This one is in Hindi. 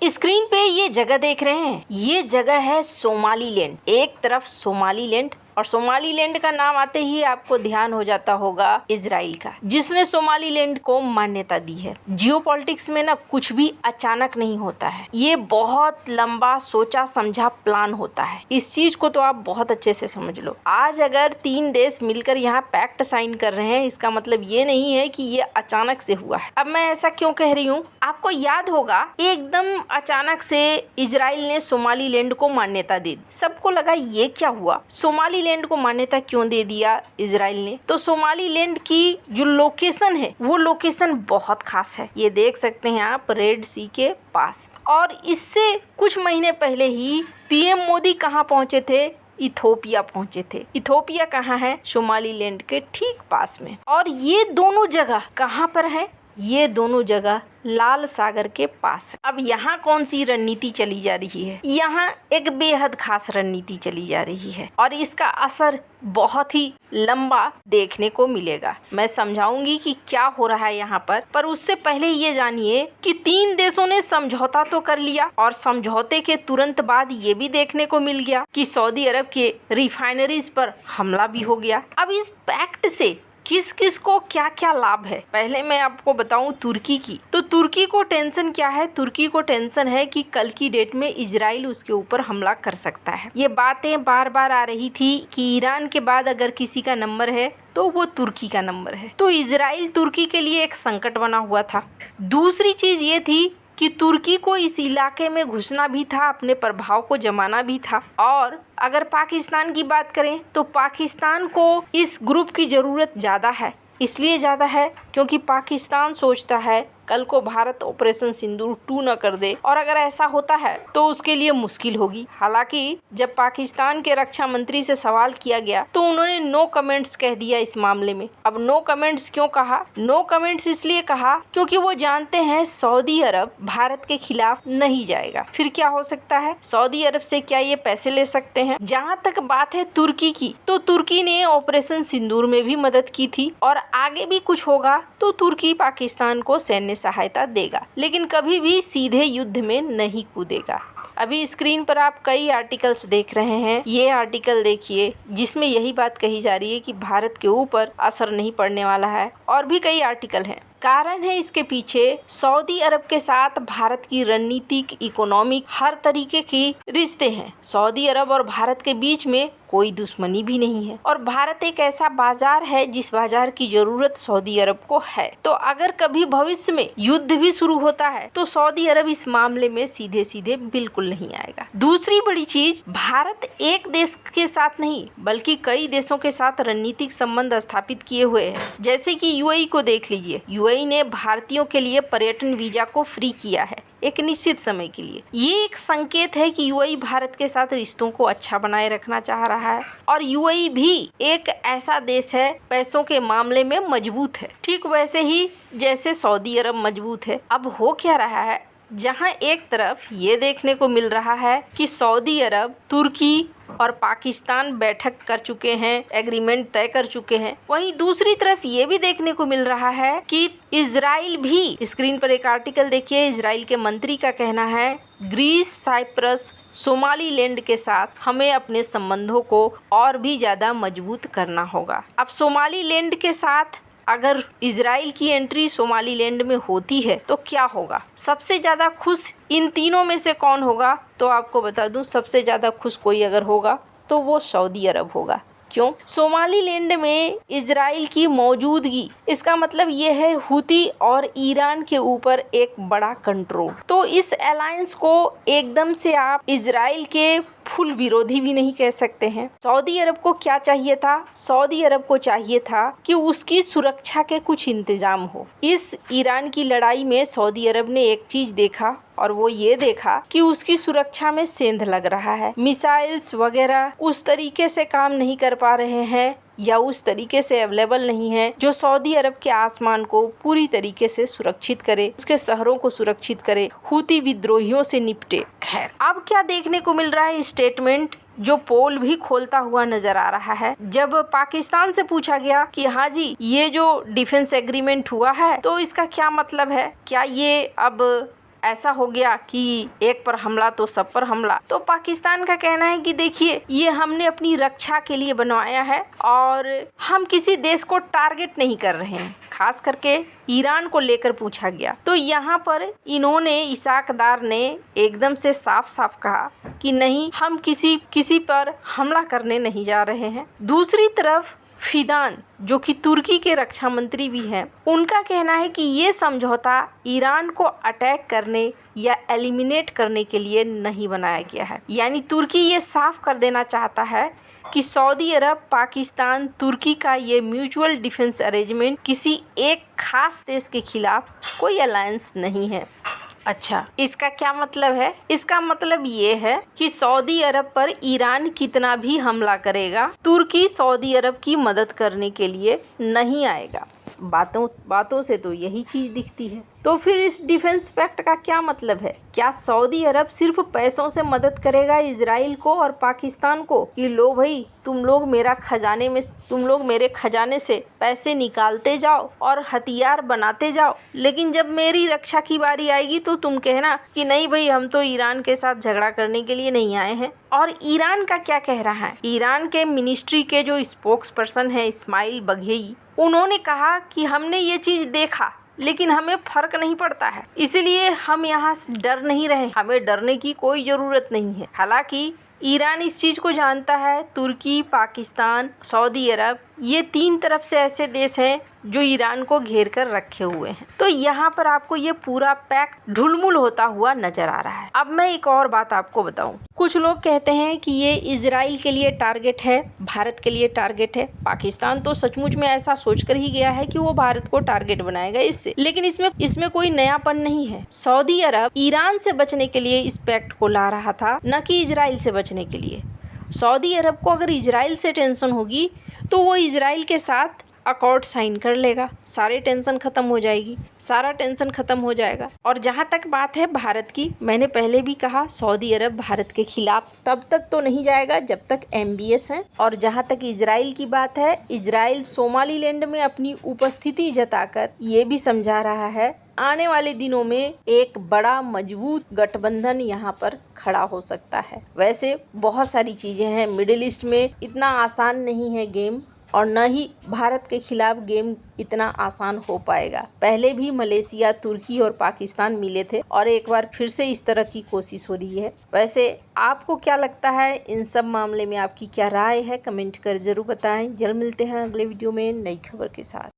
स्क्रीन पे ये जगह देख रहे हैं, ये जगह है सोमालीलैंड। एक तरफ सोमालीलैंड और सोमालीलैंड का नाम आते ही आपको ध्यान हो जाता होगा इजराइल का, जिसने सोमालीलैंड को मान्यता दी है। जियोपॉलिटिक्स में ना कुछ भी अचानक नहीं होता है, ये बहुत लंबा सोचा समझा प्लान होता है। इस चीज को तो आप बहुत अच्छे से समझ लो। आज अगर 3 देश मिलकर यहाँ पैक्ट साइन कर रहे हैं, इसका मतलब ये नहीं है कि ये अचानक से हुआ है। अब मैं ऐसा क्यों कह रही हूँ, आपको याद होगा एकदम अचानक से इजराइल ने सोमालीलैंड को मान्यता दे दी। सबको लगा ये क्या हुआ, सोमालीलैंड को मान्यता क्यों दे दिया इजराइल ने। तो सोमालीलैंड की जो लोकेशन है वो लोकेशन बहुत खास है। ये देख सकते हैं आप, रेड सी के पास। और इससे कुछ महीने पहले ही पीएम मोदी कहाँ पहुंचे थे, इथोपिया पहुंचे थे। इथोपिया कहाँ है, सोमालीलैंड के ठीक पास में। और ये दोनों जगह कहाँ पर है, ये दोनों जगह लाल सागर के पास है। अब यहाँ कौन सी रणनीति चली जा रही है, यहाँ एक बेहद खास रणनीति चली जा रही है और इसका असर बहुत ही लंबा देखने को मिलेगा। मैं समझाऊंगी कि क्या हो रहा है यहाँ पर उससे पहले ये जानिए कि 3 देशों ने समझौता तो कर लिया और समझौते के तुरंत बाद ये भी देखने को मिल गया कि सऊदी अरब के रिफाइनरीज पर हमला भी हो गया। अब इस पैक्ट से किस किस को क्या क्या लाभ है, पहले मैं आपको बताऊं तुर्की की। तो तुर्की को टेंशन क्या है, तुर्की को टेंशन है कि कल की डेट में इजराइल उसके ऊपर हमला कर सकता है। ये बातें बार बार आ रही थी कि ईरान के बाद अगर किसी का नंबर है तो वो तुर्की का नंबर है। तो इजराइल तुर्की के लिए एक संकट बना हुआ था। दूसरी चीज ये थी कि तुर्की को इस इलाके में घुसना भी था, अपने प्रभाव को जमाना भी था। और अगर पाकिस्तान की बात करें तो पाकिस्तान को इस ग्रुप की ज़रूरत ज़्यादा है। इसलिए ज़्यादा है क्योंकि पाकिस्तान सोचता है कल को भारत ऑपरेशन सिंदूर 2 न कर दे, और अगर ऐसा होता है तो उसके लिए मुश्किल होगी। हालांकि जब पाकिस्तान के रक्षा मंत्री से सवाल किया गया तो उन्होंने नो कमेंट्स कह दिया इस मामले में। अब नो कमेंट्स क्यों कहा, नो कमेंट्स इसलिए कहा क्योंकि वो जानते हैं सऊदी अरब भारत के खिलाफ नहीं जाएगा। फिर क्या हो सकता है, सऊदी अरब से क्या ये पैसे ले सकते हैं। जहाँ तक बात है तुर्की की, तो तुर्की ने ऑपरेशन सिंदूर में भी मदद की थी और आगे भी कुछ होगा तो तुर्की पाकिस्तान को सैन्य सहायता देगा, लेकिन कभी भी सीधे युद्ध में नहीं कूदेगा। अभी स्क्रीन पर आप कई आर्टिकल्स देख रहे हैं, ये आर्टिकल देखिए जिसमें यही बात कही जा रही है कि भारत के ऊपर असर नहीं पड़ने वाला है, और भी कई आर्टिकल हैं। कारण है इसके पीछे सऊदी अरब के साथ भारत की रणनीतिक, इकोनॉमिक, हर तरीके की रिश्ते हैं। सऊदी अरब और भारत के बीच में कोई दुश्मनी भी नहीं है और भारत एक ऐसा बाजार है जिस बाजार की जरूरत सऊदी अरब को है। तो अगर कभी भविष्य में युद्ध भी शुरू होता है तो सऊदी अरब इस मामले में सीधे सीधे बिल्कुल नहीं आएगा। दूसरी बड़ी चीज, भारत एक देश के साथ नहीं बल्कि कई देशों के साथ रणनीतिक संबंध स्थापित किए हुए है। जैसे कि यूएई को देख लीजिए, यूएई ने भारतीयों के लिए पर्यटन वीजा को फ्री किया है एक निश्चित समय के लिए। ये एक संकेत है कि यूएई भारत के साथ रिश्तों को अच्छा बनाए रखना चाह रहा है और यूएई भी एक ऐसा देश है पैसों के मामले में मजबूत है, ठीक वैसे ही जैसे सऊदी अरब मजबूत है। अब हो क्या रहा है, जहां एक तरफ ये देखने को मिल रहा है कि सऊदी अरब, तुर्की और पाकिस्तान बैठक कर चुके हैं, एग्रीमेंट तय कर चुके हैं, वहीं दूसरी तरफ ये भी देखने को मिल रहा है कि इजराइल भी, स्क्रीन पर एक आर्टिकल देखिए, इजराइल के मंत्री का कहना है ग्रीस, साइप्रस, सोमालीलैंड के साथ हमें अपने संबंधों को और भी ज्यादा मजबूत करना होगा। अब सोमालीलैंड के साथ अगर इजराइल की एंट्री सोमालीलैंड में होती है तो क्या होगा, सबसे ज्यादा खुश इन तीनों में से कौन होगा, तो आपको बता दूं सबसे ज्यादा खुश कोई अगर होगा तो वो सऊदी अरब होगा। क्यों, सोमालीलैंड में इजराइल की मौजूदगी, इसका मतलब ये है हुती और ईरान के ऊपर एक बड़ा कंट्रोल। तो इस अलायंस को एकदम से आप इजराइल के फुल विरोधी भी नहीं कह सकते हैं। सऊदी अरब को क्या चाहिए था, सऊदी अरब को चाहिए था कि उसकी सुरक्षा के कुछ इंतजाम हो। इस ईरान की लड़ाई में सऊदी अरब ने एक चीज देखा और वो ये देखा कि उसकी सुरक्षा में सेंध लग रहा है। मिसाइल्स वगैरह उस तरीके से काम नहीं कर पा रहे हैं या उस तरीके से अवेलेबल नहीं है जो सऊदी अरब के आसमान को पूरी तरीके से सुरक्षित करे, उसके शहरों को सुरक्षित करे, हुती विद्रोहियों से निपटे। खैर, अब क्या देखने को मिल रहा है, स्टेटमेंट जो पोल भी खोलता हुआ नजर आ रहा है। जब पाकिस्तान से पूछा गया कि हाँ जी ये जो डिफेंस एग्रीमेंट हुआ है तो इसका क्या मतलब है, क्या ये अब ऐसा हो गया कि एक पर हमला तो सब पर हमला। तो पाकिस्तान का कहना है कि देखिए, ये हमने अपनी रक्षा के लिए बनवाया है और हम किसी देश को टारगेट नहीं कर रहे हैं। खास करके ईरान को लेकर पूछा गया तो यहाँ पर इन्होंने, इसाक डार ने एकदम से साफ साफ कहा कि नहीं, हम किसी पर हमला करने नहीं जा रहे हैं। दूसरी तरफ फिदान, जो कि तुर्की के रक्षा मंत्री भी हैं, उनका कहना है कि ये समझौता ईरान को अटैक करने या एलिमिनेट करने के लिए नहीं बनाया गया है। यानी तुर्की ये साफ कर देना चाहता है कि सऊदी अरब, पाकिस्तान, तुर्की का ये म्यूचुअल डिफेंस अरेंजमेंट किसी एक खास देश के खिलाफ कोई अलायंस नहीं है। अच्छा, इसका क्या मतलब है? इसका मतलब ये है कि सऊदी अरब पर ईरान कितना भी हमला करेगा, तुर्की सऊदी अरब की मदद करने के लिए नहीं आएगा। बातों से तो यही चीज दिखती है। तो फिर इस डिफेंस पैक्ट का क्या मतलब है? क्या सऊदी अरब सिर्फ पैसों से मदद करेगा इजराइल को और पाकिस्तान को कि लो भाई, तुम लोग मेरे खजाने से पैसे निकालते जाओ और हथियार बनाते जाओ, लेकिन जब मेरी रक्षा की बारी आएगी तो तुम कहना कि नहीं भाई, हम तो ईरान के साथ झगड़ा करने के लिए नहीं आए हैं। और ईरान का क्या कह रहा है? ईरान के मिनिस्ट्री के जो स्पोक्स पर्सन है इस्माइल बघेई, उन्होंने कहा कि हमने ये चीज देखा लेकिन हमें फर्क नहीं पड़ता है, इसलिए हम यहाँ से डर नहीं रहे, हमें डरने की कोई ज़रूरत नहीं है। हालांकि ईरान इस चीज़ को जानता है, तुर्की, पाकिस्तान, सऊदी अरब, ये 3 तरफ से ऐसे देश हैं जो ईरान को घेर कर रखे हुए हैं। तो यहाँ पर आपको ये पूरा पैक्ट ढुलमुल होता हुआ नजर आ रहा है। अब मैं एक और बात आपको बताऊं, कुछ लोग कहते हैं कि ये इजराइल के लिए टारगेट है, भारत के लिए टारगेट है। पाकिस्तान तो सचमुच में ऐसा सोचकर ही गया है कि वो भारत को टारगेट बनाएगा इससे, लेकिन इसमें कोई नयापन नहीं है। सऊदी अरब ईरान से बचने के लिए इस पैक्ट को ला रहा था, न कि इजराइल से बचने के लिए। सऊदी अरब को अगर इजराइल से टेंशन होगी तो वो इजराइल के साथ अकॉर्ड साइन कर लेगा, सारी टेंशन खत्म हो जाएगी, सारा टेंशन खत्म हो जाएगा। और जहाँ तक बात है भारत की, मैंने पहले भी कहा, सऊदी अरब भारत के खिलाफ तब तक तो नहीं जाएगा जब तक MBS है। और जहाँ तक इजराइल की बात है, इजराइल सोमालीलैंड में अपनी उपस्थिति जताकर ये भी समझा रहा है आने वाले दिनों में एक बड़ा मजबूत गठबंधन यहाँ पर खड़ा हो सकता है। वैसे बहुत सारी चीजें हैं, मिडिल ईस्ट में इतना आसान नहीं है गेम, और न ही भारत के खिलाफ गेम इतना आसान हो पाएगा। पहले भी मलेशिया, तुर्की और पाकिस्तान मिले थे और एक बार फिर से इस तरह की कोशिश हो रही है। वैसे आपको क्या लगता है इन सब मामले में? आपकी क्या राय है? कमेंट कर जरूर बताएं। जल्द मिलते हैं अगले वीडियो में नई खबर के साथ।